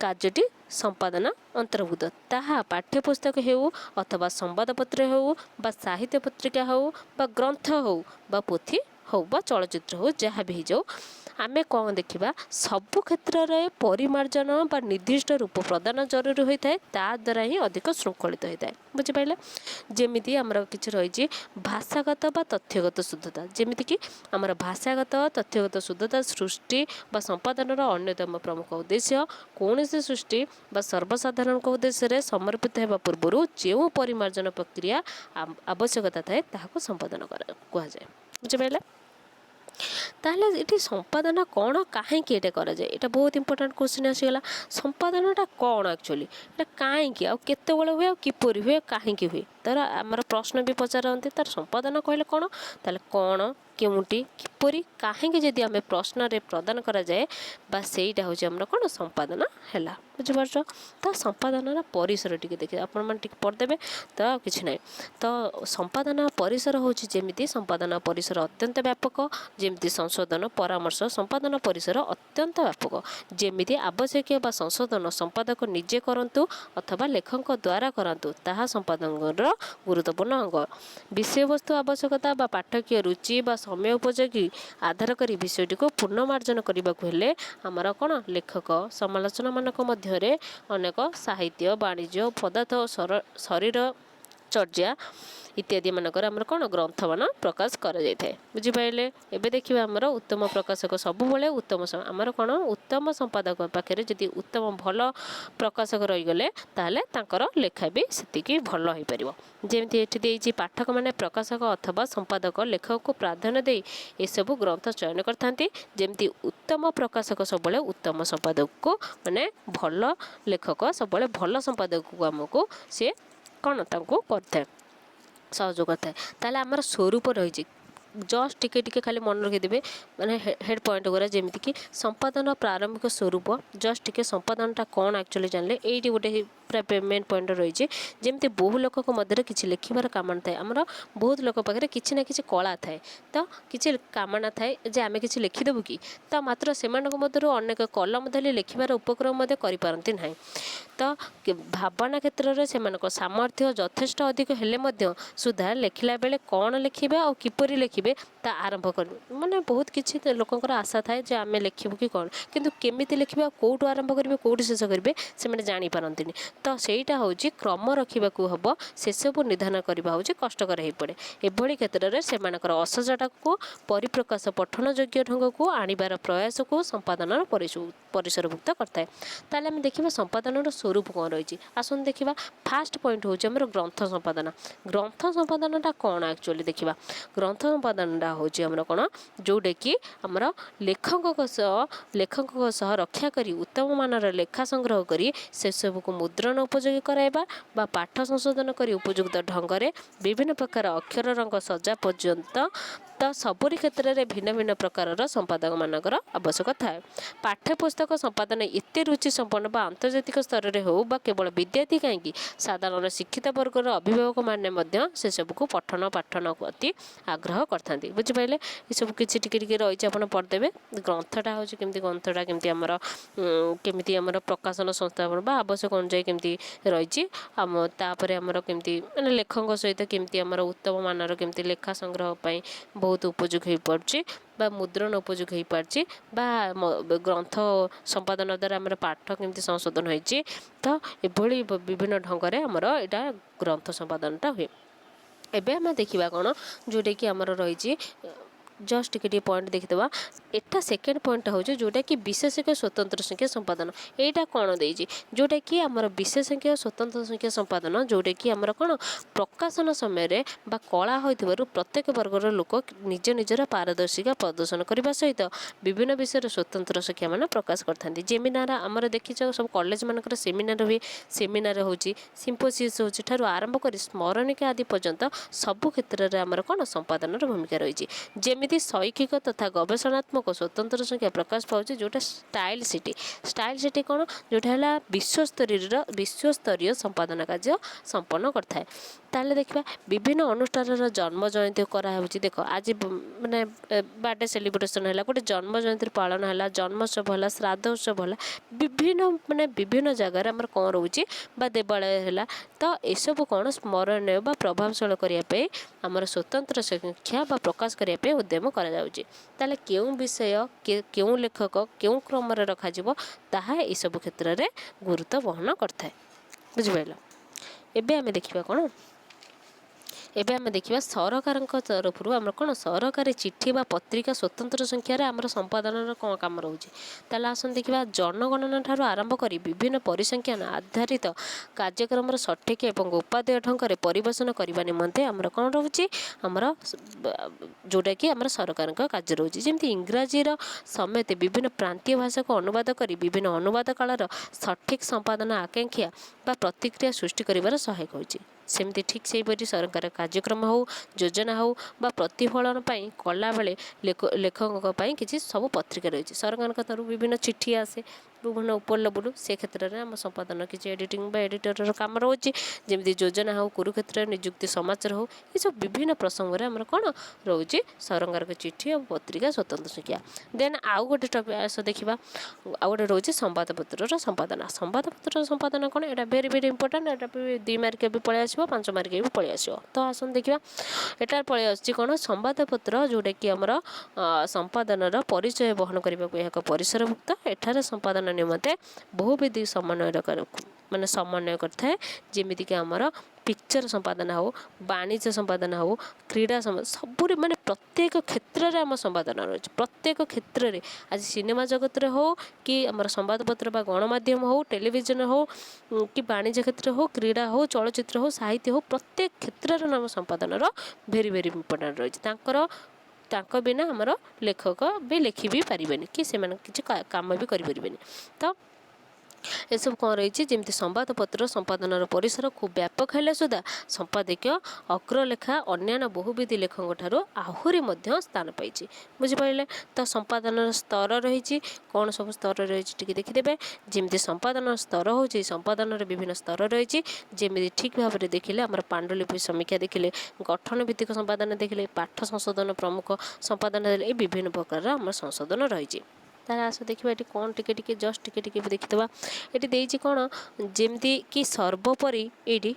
କାର୍ଯ୍ୟଟି ସମ୍ପାଦନା ଅନ୍ତର୍ଭୁକ୍ତ। ତାହା ପାଠ୍ୟପୁସ୍ତକ ହେଉ ଅଥବା ସମ୍ବାଦପତ୍ର ହେଉ ବା ସାହିତ୍ୟ ପତ୍ରିକା ହେଉ ବା ଗ୍ରନ୍ଥ ହେଉ ବା ପୋଥି ହେଉ ବା ଚଳଚ୍ଚିତ୍ର ହେଉ ଯାହା ବି ହେଇଯାଉ, ଆମେ କ'ଣ ଦେଖିବା, ସବୁ କ୍ଷେତ୍ରରେ ପରିମାର୍ଜନ ବା ନିର୍ଦ୍ଦିଷ୍ଟ ରୂପ ପ୍ରଦାନ ଜରୁରୀ ହୋଇଥାଏ। ତା ଦ୍ୱାରା ହିଁ ଅଧିକ ଶୃଙ୍ଖଳିତ ହୋଇଥାଏ। ବୁଝିପାରିଲେ? ଯେମିତି ଆମର କିଛି ରହିଛି ଭାଷାଗତ ବା ତଥ୍ୟଗତ ଶୁଦ୍ଧତା। ଯେମିତିକି ଆମର ଭାଷାଗତ ତଥ୍ୟଗତ ଶୁଦ୍ଧତା ସୃଷ୍ଟି ବା ସମ୍ପାଦନର ଅନ୍ୟତମ ପ୍ରମୁଖ ଉଦ୍ଦେଶ୍ୟ। କୌଣସି ସୃଷ୍ଟି ବା ସର୍ବସାଧାରଣଙ୍କ ଉଦ୍ଦେଶ୍ୟରେ ସମର୍ପିତ ହେବା ପୂର୍ବରୁ ଯେଉଁ ପରିମାର୍ଜନ ପ୍ରକ୍ରିୟା ଆବଶ୍ୟକତା ଥାଏ ତାହାକୁ ସମ୍ପାଦନ କୁହାଯାଏ। ବୁଝିପାରିଲେ? ତାହେଲେ ଏଠି ସମ୍ପାଦନା କ'ଣ, କାହିଁକି ଏଇଟା କରାଯାଏ? ଏଇଟା ବହୁତ ଇମ୍ପୋର୍ଟାଣ୍ଟ କ୍ୱେଶ୍ଚିନ୍ ଆସିଗଲା। ସମ୍ପାଦନାଟା କ'ଣ ଆକ୍ଚୁଆଲି, ଏଇଟା କାହିଁକି, ଆଉ କେତେବେଳେ ହୁଏ, ଆଉ କିପରି ହୁଏ, କାହିଁକି ହୁଏ? ତାର ଆମର ପ୍ରଶ୍ନ ବି ପଚାରନ୍ତି, ତାର ସମ୍ପାଦନ କହିଲେ କ'ଣ, ତାହେଲେ କ'ଣ, କେଉଁଠି, କିପରି, କାହିଁକି ଯଦି ଆମେ ପ୍ରଶ୍ନରେ ପ୍ରଦାନ କରାଯାଏ ବା ସେଇଟା ହେଉଛି ଆମର କ'ଣ ସମ୍ପାଦନା ହେଲା। ବୁଝିପାରୁଛ? ତ ସମ୍ପାଦନାର ପରିସର ଟିକେ ଦେଖିବେ, ଆପଣମାନେ ଟିକେ ପଢ଼ିଦେବେ, ତ ଆଉ କିଛି ନାହିଁ। ତ ସମ୍ପାଦନା ପରିସର ହେଉଛି ଯେମିତି ସମ୍ପାଦନା ପରିସର ଅତ୍ୟନ୍ତ ବ୍ୟାପକ, ଯେମିତି ସଂଶୋଧନ ପରାମର୍ଶ ସମ୍ପାଦନ ପରିସର ଅତ୍ୟନ୍ତ ବ୍ୟାପକ। ଯେମିତି ଆବଶ୍ୟକୀୟ ବା ସଂଶୋଧନ ସମ୍ପାଦକ ନିଜେ କରନ୍ତୁ ଅଥବା ଲେଖକଙ୍କ ଦ୍ୱାରା କରନ୍ତୁ, ତାହା ସମ୍ପାଦକର ଗୁରୁତ୍ୱପୂର୍ଣ୍ଣ ଅଙ୍ଗ। ବିଷୟବସ୍ତୁ ଆବଶ୍ୟକତା ବା ପାଠକୀୟ ରୁଚି ବା ସମୟ ଉପଯୋଗୀ ଆଧାର କରି ବିଷୟଟିକୁ ପୁନଃମାର୍ଜନ କରିବାକୁ ହେଲେ ଆମର କ'ଣ ଲେଖକ ସମାଲୋଚନାମାନଙ୍କ ମଧ୍ୟରେ ଅନେକ ସାହିତ୍ୟ, ବାଣିଜ୍ୟ, ପଦାର୍ଥ, ଶରୀର ଚର୍ଚ୍ଚା ଇତ୍ୟାଦି ମାନଙ୍କର ଆମର କ'ଣ ଗ୍ରନ୍ଥମାନ ପ୍ରକାଶ କରାଯାଇଥାଏ। ବୁଝିପାରିଲେ? ଏବେ ଦେଖିବା ଆମର ଉତ୍ତମ ପ୍ରକାଶକ ସବୁବେଳେ ଉତ୍ତମ ଆମର କ'ଣ ଉତ୍ତମ ସମ୍ପାଦକ ପାଖରେ ଯଦି ଉତ୍ତମ ଭଲ ପ୍ରକାଶକ ରହିଗଲେ ତାହେଲେ ତାଙ୍କର ଲେଖା ବି ସେତିକି ଭଲ ହୋଇପାରିବ। ଯେମିତି ଏଠି ଦେଇଛି ପାଠକମାନେ ପ୍ରକାଶକ ଅଥବା ସମ୍ପାଦକ ଲେଖକକୁ ପ୍ରାଧାନ୍ୟ ଦେଇ ଏସବୁ ଗ୍ରନ୍ଥ ଚୟନ କରିଥାନ୍ତି। ଯେମିତି ଉତ୍ତମ ପ୍ରକାଶକ ସବୁବେଳେ ଉତ୍ତମ ସମ୍ପାଦକକୁ ମାନେ ଭଲ ଲେଖକ ସବୁବେଳେ ଭଲ ସମ୍ପାଦକକୁ ଆମକୁ ସିଏ କ'ଣ ତାଙ୍କୁ କରିଥାଏ, ସହଯୋଗ କରିଥାଏ। ତାହେଲେ ଆମର ସ୍ୱରୂପ ରହିଛି, ଜଷ୍ଟ ଟିକେ ଟିକେ ଖାଲି ମନେ ରଖିଦେବେ ମାନେ ହେଡ଼ ପଏଣ୍ଟ ଗୁରା। ଯେମିତିକି ସମ୍ପାଦନ ପ୍ରାରମ୍ଭିକ ସ୍ୱରୂପ, ଜଷ୍ଟ ଟିକେ ସମ୍ପାଦନଟା କ'ଣ ଆକ୍ଚୁଆଲି ଜାଣିଲେ ଏଇଠି ଗୋଟେ ପୁରା ମେନ୍ ପଏଣ୍ଟ ରହିଛି। ଯେମିତି ବହୁ ଲୋକଙ୍କ ମଧ୍ୟରେ କିଛି ଲେଖିବାର କାମନା ଥାଏ, ଆମର ବହୁତ ଲୋକ ପାଖରେ କିଛି ନା କିଛି କଳା ଥାଏ, ତ କିଛି କାମନା ଥାଏ ଯେ ଆମେ କିଛି ଲେଖିଦେବୁ କି, ତ ମାତ୍ର ସେମାନଙ୍କ ମଧ୍ୟରୁ ଅନେକ କଲମ ଧରି ଲେଖିବାର ଉପକ୍ରମ ମଧ୍ୟ କରିପାରନ୍ତି ନାହିଁ। ତ ଭାବନା କ୍ଷେତ୍ରରେ ସେମାନଙ୍କ ସାମର୍ଥ୍ୟ ଯଥେଷ୍ଟ ଅଧିକ ହେଲେ ମଧ୍ୟ ସୁଦ୍ଧା ଲେଖିଲା ବେଳେ କ'ଣ ଲେଖିବେ ଆଉ କିପରି ଲେଖିବେ ତା ଆରମ୍ଭ କରିବେ। ମାନେ ବହୁତ କିଛି ଲୋକଙ୍କର ଆଶା ଥାଏ ଯେ ଆମେ ଲେଖିବୁ କି କ'ଣ, କିନ୍ତୁ କେମିତି ଲେଖିବେ ଆଉ କେଉଁଠୁ ଆରମ୍ଭ କରିବେ କେଉଁଠୁ ଶେଷ କରିବେ ସେମାନେ ଜାଣିପାରନ୍ତିନି। ତ ସେଇଟା ହେଉଛି କ୍ରମ ରଖିବାକୁ ହେବ, ସେସବୁ ନିଧାନ କରିବା ହେଉଛି କଷ୍ଟକର ହୋଇପଡ଼େ। ଏଭଳି କ୍ଷେତ୍ରରେ ସେମାନଙ୍କର ଅସଜଟାକୁ ପରିପ୍ରକାଶ ପଠନ ଯୋଗ୍ୟ ଢଙ୍ଗକୁ ଆଣିବାର ପ୍ରୟାସକୁ ସମ୍ପାଦନର ପରିସରଭୁକ୍ତ କରିଥାଏ। ତାହେଲେ ଆମେ ଦେଖିବା ସମ୍ପାଦନର ସ୍ୱରୂପ କ'ଣ ରହିଛି। ଆସନ୍ତୁ ଦେଖିବା। ଫାଷ୍ଟ ପଏଣ୍ଟ ହେଉଛି ଆମର ଗ୍ରନ୍ଥ ସମ୍ପାଦନା। ଗ୍ରନ୍ଥ ସମ୍ପାଦନାଟା କ'ଣ ଆକ୍ଚୁଆଲି ଦେଖିବା। ଗ୍ରନ୍ଥ ସମ୍ପାଦନାଟା ହେଉଛି ଆମର କ'ଣ, ଯେଉଁଟାକି ଆମର ଲେଖକଙ୍କ ସହ ରକ୍ଷା କରି ଉତ୍ତମ ମାନର ଲେଖା ସଂଗ୍ରହ କରି ସେସବୁକୁ ମୁଦ୍ରଣ ଉପଯୋଗୀ କରାଇବା ବା ପାଠ ସଂଶୋଧନ କରି ଉପଯୁକ୍ତ ଢଙ୍ଗରେ ବିଭିନ୍ନ ପ୍ରକାର ଅକ୍ଷର ରଙ୍ଗ ସଜା ପର୍ଯ୍ୟନ୍ତ ତ ସବୁରି କ୍ଷେତ୍ରରେ ଭିନ୍ନ ଭିନ୍ନ ପ୍ରକାରର ସମ୍ପାଦକମାନଙ୍କର ଆବଶ୍ୟକ ଥାଏ। ପାଠ୍ୟପୁସ୍ତକ ସମ୍ପାଦନ ଏତେ ରୁଚି ସମ୍ପନ୍ନ ବା ଆନ୍ତର୍ଜାତିକ ସ୍ତରରେ ହେଉ ବା କେବଳ ବିଦ୍ୟାର୍ଥୀ କାହିଁକି ସାଧାରଣ ଶିକ୍ଷିତ ବର୍ଗର ଅଭିଭାବକମାନେ ମଧ୍ୟ ସେସବୁକୁ ପାଠନ ଅତି ଆଗ୍ରହ କରିଥାନ୍ତି। ବୁଝିପାରିଲେ? ଏସବୁ କିଛି ଟିକେ ଟିକେ ରହିଛି, ଆପଣ ପଢ଼ିଦେବେ। ଗ୍ରନ୍ଥଟା ହେଉଛି କେମିତି ଆମର ପ୍ରକାଶନ ସଂସ୍ଥା ବା ଆବଶ୍ୟକ ଅନୁଯାୟୀ କେମିତି ରହିଛି, ତାପରେ ଆମର କେମିତି ମାନେ ଲେଖକଙ୍କ ସହିତ କେମିତି ଆମର ଉତ୍ତମ ମାନର କେମିତି ଲେଖା ସଂଗ୍ରହ ପାଇଁ ବହୁତ ଉପଯୋଗ ହୋଇପାରୁଛି ବା ମୁଦ୍ରଣ ଉପଯୋଗ ହୋଇପାରୁଛି ବା ଗ୍ରନ୍ଥ ସମ୍ପାଦନ ଦ୍ୱାରା ଆମର ପାଠ କେମିତି ସଂଶୋଧନ ହୋଇଛି। ତ ଏଭଳି ବିଭିନ୍ନ ଢଙ୍ଗରେ ଆମର ଏଇଟା ଗ୍ରନ୍ଥ ସମ୍ପାଦନଟା ହୁଏ। ଏବେ ଆମେ ଦେଖିବା କ'ଣ, ଯେଉଁଟାକି ଆମର ରହିଛି ଜଷ୍ଟ ଟିକେ ପଏଣ୍ଟ ଦେଖିଦେବା। ଏଟା ସେକେଣ୍ଡ ପଏଣ୍ଟଟା ହେଉଛି ଯେଉଁଟାକି ବିଶେଷଜ୍ଞ ସ୍ୱତନ୍ତ୍ର ସଂଖ୍ୟା ସମ୍ପାଦନ। ଏଇଟା କ'ଣ ଦେଇଛି, ଯେଉଁଟାକି ଆମର ବିଶେଷଜ୍ଞ ସ୍ୱତନ୍ତ୍ର ସଂଖ୍ୟା ସମ୍ପାଦନ, ଯେଉଁଟାକି ଆମର କ'ଣ ପ୍ରକାଶନ ସମୟରେ ବା କଳା ହୋଇଥିବାରୁ ପ୍ରତ୍ୟେକ ବର୍ଗର ଲୋକ ନିଜ ନିଜର ପାରଦର୍ଶିକା ପ୍ରଦର୍ଶନ କରିବା ସହିତ ବିଭିନ୍ନ ବିଷୟରେ ସ୍ୱତନ୍ତ୍ର ସଂଖ୍ୟାମାନ ପ୍ରକାଶ କରିଥାନ୍ତି। ଯେମିନାର ଆମର ଦେଖିଛ ସବୁ କଲେଜମାନଙ୍କର ସେମିନାର ହୁଏ, ସେମିନାର ହେଉଛି ସିମ୍ପୋସିୟସ୍ ହେଉଛି ଠାରୁ ଆରମ୍ଭ କରି ସ୍ମରଣିକା ଆଦି ପର୍ଯ୍ୟନ୍ତ ସବୁ କ୍ଷେତ୍ରରେ ଆମର କ'ଣ ସମ୍ପାଦନର ଭୂମିକା ରହିଛି। ଯେମିତି ଶୈକ୍ଷିକ ତଥା ଗବେଷଣାତ୍ମକ गुणात्मक स्वतंत्र संख्या प्रकाश पाଉଛି जोटा स्टाइल सिटी कौन जोटा है विश्वस्तरीय संपादन कार्य संपन्न करता है। ताहले देखा विभिन्न अनुष्ठान जन्म जयंती कराऊँ देख आज माने बर्थडे सेलिब्रेशन है गोटे जन्म जयंती पालन है जन्मोत्सव है श्राद्ध उत्सव है विभिन्न माने विभिन्न जगार आम कौन रोचे देवालय है तो यू कौन स्मरणीय प्रभावशाली करने आमर स्वतंत्र संख्या प्रकाश करने उद्यम कराला क्यों विषय क्यों लेखक क्यों क्रम रखा सब क्षेत्र में गुरुत्व वहन करता है बुझिपार। एबे आमे देखिबा कौन एबे आमे देखिबा सरकार तरफ आम कौन सरकारी चिठी बा पत्रिका स्वतंत्र संख्यार आम संपादन कौन कम रोचे ताला आसन देखिबा जनगणना ठारू आरंभ करी विभिन्न परिसंख्यान आधारित कार्यक्रम सठिक एवं उपादेय ढंग से परिवेशन करने निमंते आमर कौन रोचे आमर जोटा कि आमर सरकार कार्य रोचे जमी इंग्राजी समेत विभिन्न प्रांतीय भाषा को अनुवाद करी विभिन्न अनुवाद कालर सठिक संपादन आकांक्षा बा प्रतिक्रिया सृष्टि कर सहायक होची सेमती ठीक से ही सरकार कार्यक्रम हो योजना हो बा प्रतिफलन कला बेले लेखकों किसी सब पत्रिका रही सरकार तरफ विभिन्न चिठी आसे विभिन्न उपलब्ध से क्षेत्र में आम संपादन किसी एडिटिंग एडिटर काम रोचे जमी योजना हो कुरुक्षेत्र निजुक्ति समाचार हो ये सब विभिन्न प्रसंग में आम कौन रोचे सरकार चिठी और पत्रिका स्वतंत्र संख्या। देन आउ गोटे टॉपिक आस देखा आउ गोटे रोचे संवादपत्र संपादन संपादन कौन यहाँ भेरी भेरी इंपोर्टाट यहाँ 2 मार्क भी पलि आस 5 मार्क भी पलि आस तो आसन देखा एटार पलि आसी कौन संवादपत्र जोटा कि आमर संपादन परिचय वहन करने को यह परिसरभुक्त एठार संपादन निमंते बहुविधि समन्वय माने समन्वय करता है जमीक आमर पिक्चर संपादन हो वाणिज्य संपादन हो क्रीड़ा सब माने प्रत्येक क्षेत्र में आम संपादन रही प्रत्येक क्षेत्र में आज सिनेमा जगत रे हो कि आमर संवादपत्र बा गणमाध्यम हो टेलीविजन हो कि वाणिज्य क्षेत्र हो क्रीड़ा हो चलचित्र हो साहित्य हो प्रत्येक क्षेत्र में आम संपादन भेरी भेरी इम्पोर्टाट रही बिना आमर लेखक भी लिखि भी पारे कि से किसी काम भी करें तो ये सब कौन रही जमी संवादपत्र संपादन परिसर खूब व्यापक है सुधा संपादकीय अग्रलेखा अन्य बहुविधि लेखकों ठारू आहुरी स्थान पाई बुझिपारे तो संपादन स्तर रही कौन सब स्तर रही देखीदे जमी संपादन स्तर हो संपादन विभिन्न स्तर रही जमी ठीक भाव में देखिले आम पांडुलिपि समीक्षा देखिले गठन भित्तिक संपादन देखिले पाठ संशोधन प्रमुख संपादन विभिन्न प्रकार आम संशोधन रही तार आस देखा ये कौन टिके जस्ट टिके देखीदे ये कौन जमती कि सर्वोपरि ये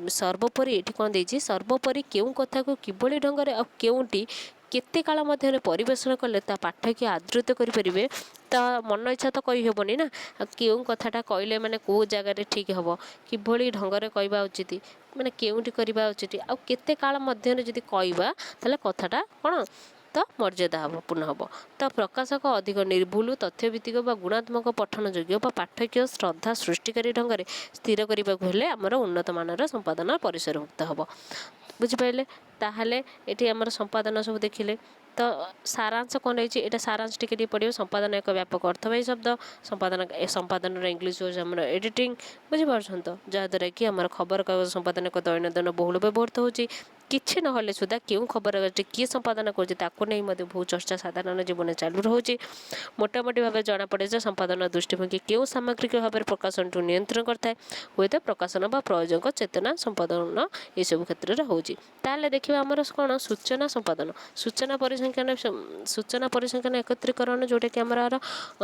सर्वोपरि ये कौन देती सर्वोपरि क्यों कथा को किभली ढंग से आउटी केते काल मध्य परिवेशन कले पाठक आदृत करें ता मन इच्छा तो कही हेबनी ना क्यों कथाटा कहले माने को जगह ठीक हम किभली ढंग से कहवा उचित माने केउटी करवा उचित आ केते काल मध्य जदि कहवा ताले कथाटा कौन तो मर्यादा हम पूर्ण हम तो प्रकाशक अधिक निर्भुल तथ्यभित्तिक गुणात्मक पठन योग्य पाठकीय श्रद्धा सृष्टिकारी ढंग से स्थिर करने आमर उन्नत मानर संपादन परिसरभुक्त हम बुझिपारे ताहले ये आमर संपादन सब देखिले तो सारांश कौन रही है सारांश टिके पड़ो संपादन एक व्यापक अर्थवाही शब्द संपादन इंग्लीश हो आम एडिटिंग बुझीपार तो जहाद्वारा कि आम खबर कागज संपादन एक दैनंदिन बहुल व्यवहृत होची किसी ना सुधा क्यों खबर कागज किए संपादन कर बहुत चर्चा साधारण जीवन चालू रोचे मोटामोटी भाव जना पड़े संपादन दृष्टिभंगी क्यों सामग्रिक भाव में प्रकाशन टू नियंत्रण करता है हुए तो प्रकाशन बा प्रयोजक चेतना संपादन ये सब क्षेत्र में होची ताले देखिए आमर कौन सूचना संपादन सूचना परिसंख्यान एकत्रीकरण जोटा कि आमर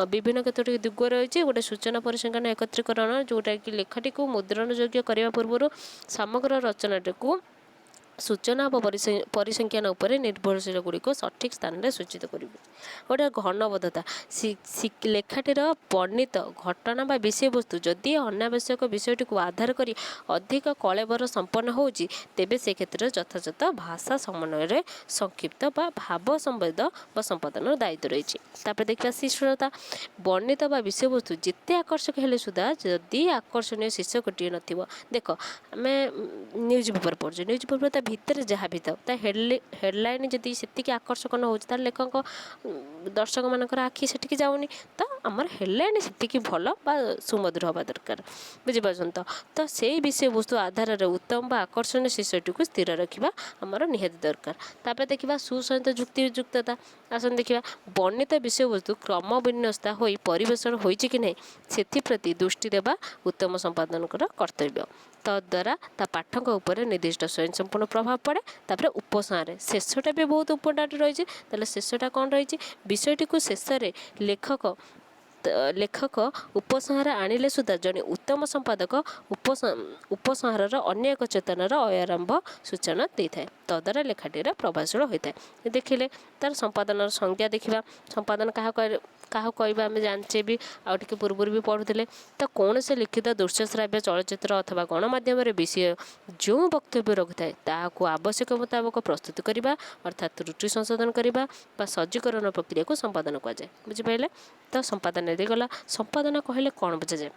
विभिन्न क्षेत्र दिग रही गोटे सूचना परिसंख्यान एकत्रीकरण जोटा कि लेखाटी को मुद्रण योग्य करने पूर्व समग्र रचनाटी को सूचना परिसंख्यान उपर निर्भरशील गुड़िक सठिक स्थान में सूचित करेंगे गोटे घनबद्धता लेखाटीर वर्णित घटना बा विषय वस्तु जदि अनावश्यक विषयटी को आधार कर अधिक कलेबर संपन्न होची तेबे से क्षेत्र में यथायथ भाषा समन्वय संक्षिप्त बा भाव संवेद व संपादन दायित्व रही देखा शिष्टता वर्णित बा विषय वस्तु जिते आकर्षक हेले सुधा जदि आकर्षणीय शीर्षकटीए नथिबो देख आम न्यूज पेपर पढ़े न्यूज पेपर भितर जहाँ भी था हेडलाइन जदि से आकर्षक न हो लेखक दर्शक मान आखि से जाऊनी तो आमर हेलानी सेतिकी भल बा सुमधुर हवा दरकार बुझिपारुछन तो से विषय वस्तु आधार रे उत्तम बा आकर्षणीय शिष्यटी को स्थिर रखा आमर निहाती दरकार। तापर देखा सुसहित जुक्तियुक्तता आसन देखा वर्णित विषय वस्तु क्रम विन्यस्ता हो परिवेषण होइछि कि नहीं सेप्रति दृष्टि देवा उत्तम संपादन कर्तव्य। तद्वारा ता पाठक उपर निर्दिष्ट स्वयं संपूर्ण प्रभाव पड़े। तापर उपसंहार शेषटा भी बहुत इम्पोर्टाट रही है। शेषटा कौन रही विषयटी को शेष लेखक उपसंहार आणिले सुधा जड़े उत्तम संपादक उपसंहार अन्य एक चेतनार अयारंभ सूचना दे था। तद्वारा लेखाटीर प्रभावशील होता है। देखिले तार संपादन संज्ञा देखा संपादन क्या कहवा आम जाचे भी आगे पूर्व भी पढ़ुले तो कौन से लिखित दृश्य श्राव्य चलचित्र अथवा गणमाध्यम विषय जो वक्तव्य रखिए ताकू आवश्यक मुताबक प्रस्तुत करने अर्थात त्रुटि संशोधन करने सज्जीकरण प्रक्रिया को संपादन कहुए बुझिपारे। तो संपादन गला संपादन कहले कौन बुझाए